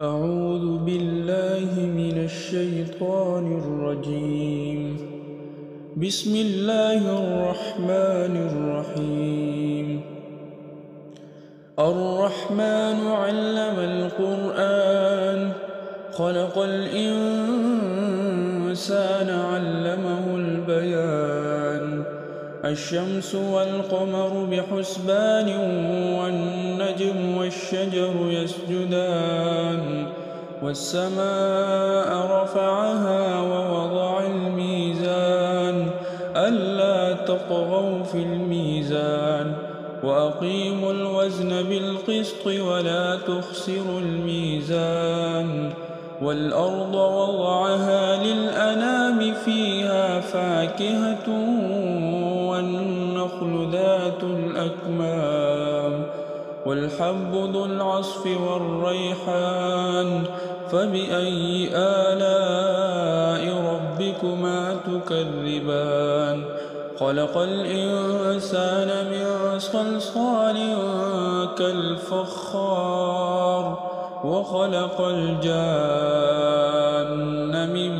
أعوذ بالله من الشيطان الرجيم. بسم الله الرحمن الرحيم. الرحمن علم القرآن خلق الإنسان علمه البيان. الشمس والقمر بحسبان والنجم والشجر يسجدان والسماء رفعها ووضع الميزان ألا تطغوا في الميزان وأقيموا الوزن بالقسط ولا تخسروا الميزان والأرض وضعها للأنام فيها فاكهة والنخل ذات الأكمام والحب ذو العصف والريحان فبأي آلاء ربكما تكذبان خلق الإنسان من صلصال كالفخار وخلق الجان من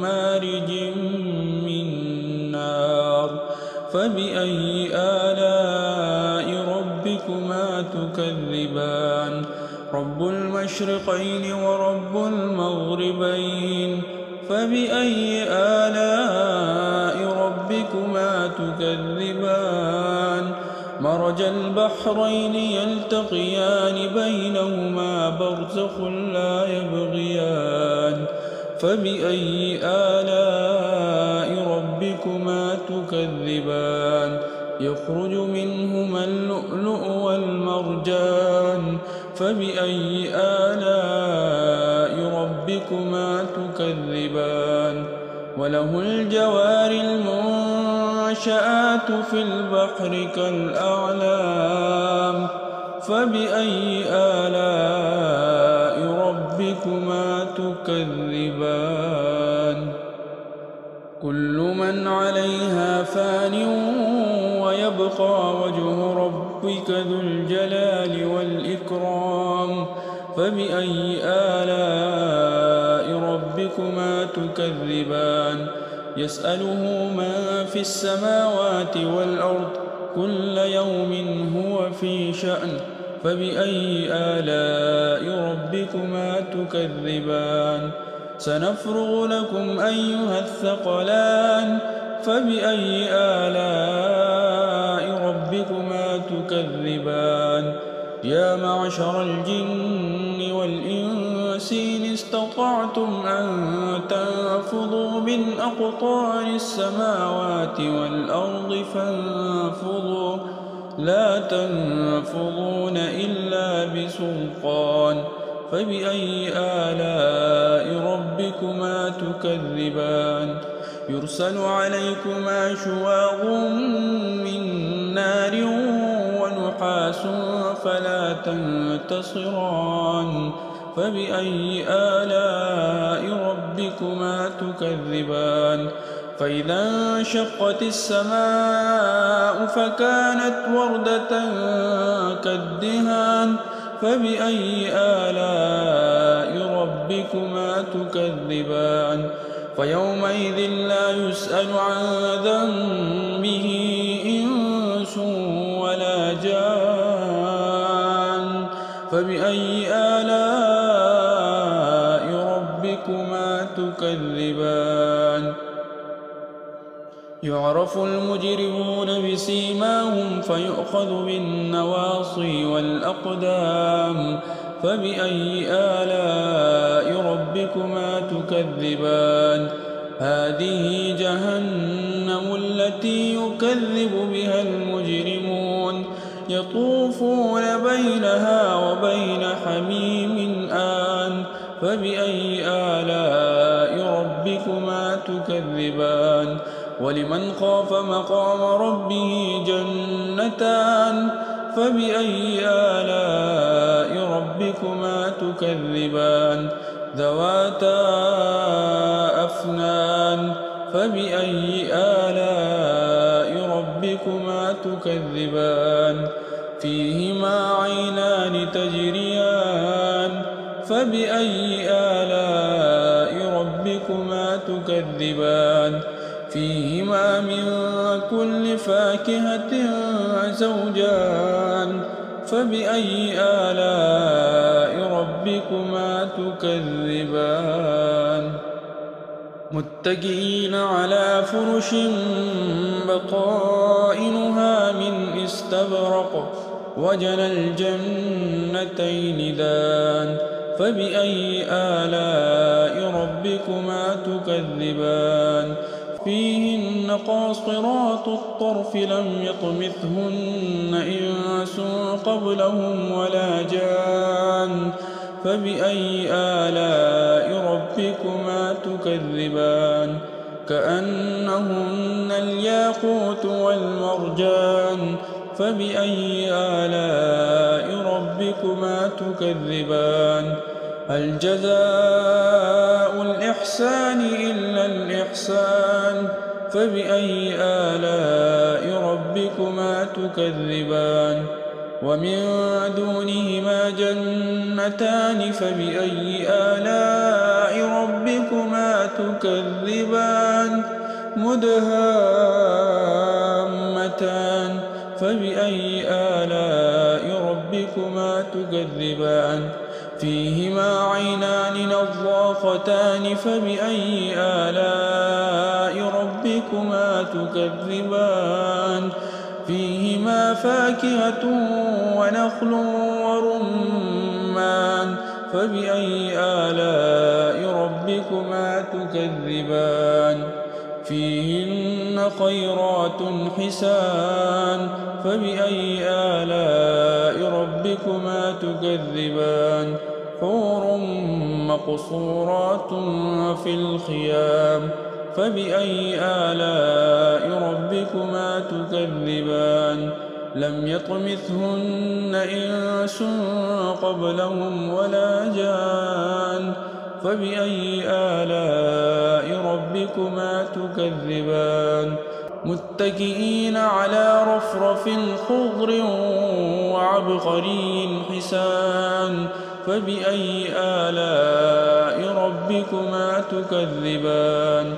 مارج من نار فبأي آلاء ربكما تكذبان رب المشرقين ورب المغربين فبأي آلاء ربكما تكذبان مرج البحرين يلتقيان بينهما برزخ لا يبغيان فبأي آلاء ربكما تكذبان يخرج منهما اللؤلؤ والمرجان فبأي آلاء ربكما تكذبان وله الجوار المنشآت في البحر كالأعلام فبأي آلاء ربكما تكذبان كل من عليها فان ويبقى وجه ربك ذو الجلال والإكرام فبأي آلاء ربكما تكذبان يسأله من في السماوات والأرض كل يوم هو في شأن فبأي آلاء ربكما تكذبان سنفرغ لكم أيها الثقلان فبأي آلاء ربكما تكذبان يا معشر الجن والإنس إن استطعتم أن تنفذوا من أقطار السماوات والأرض فانفذوا لا تنفذون إلا بسلطان فبأي آلاء ربكما تكذبان يرسل عليكما شواظ من نار ونحاس فلا تنتصران فبأي آلاء ربكما تكذبان فإذا انشقت السماء فكانت وردة كالدهان فبأي آلاء ربكما تكذبان فيومئذ لا يسأل عن ذنبه إنس ولا جان فبأي آلاء ربكما تكذبان يعرف المجرمون بسيماهم فيؤخذ بالنواصي والأقدام فبأي آلاء ربكما تكذبان هذه جهنم التي يكذب بها المجرمون يطوفون بينها وبين حميم آن فبأي آلاء ربكما تكذبان ولمن خاف مقام ربه جنتان فبأي آلاء ربكما تكذبان ذواتا أفنان فبأي آلاء ربكما تكذبان فيهما عينان تجريان فبأي آلاء ربكما تكذبان فيهما من كل فاكهة زوجان فبأي آلاء ربكما تكذبان متكئين على فرش بطائنها من استبرق وجنى الجنتين دان فبأي آلاء ربكما تكذبان فيهن قاصرات الطرف لم يطمثهن إنس قبلهم ولا جان فبأي آلاء ربكما تكذبان كأنهن الياقوت والمرجان فبأي آلاء ربكما تكذبان هل جزاء الإحسان إلا الإحسان فبأي آلاء ربكما تكذبان ومن دونهما جنتان فبأي آلاء ربكما تكذبان مدهامتان فبأي آلاء ربكما تكذبان فيهما عينان نضاختان فبأي آلاء ربكما تكذبان فيهما فاكهة ونخل ورمان فبأي آلاء ربكما تكذبان فيهن خيرات حسان فبأي آلاء ربكما تكذبان حور مقصورات في الخيام فبأي آلاء ربكما تكذبان لم يطمثهن إنس قبلهم ولا جان فبأي آلاء ربكما تكذبان متكئين على رفرف خضر وعبقري حسان فبأي آلاء ربكما تكذبان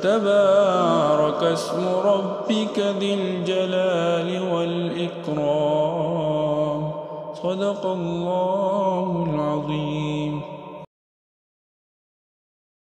تبارك اسم ربك ذي الجلال والإكرام صدق الله العظيم.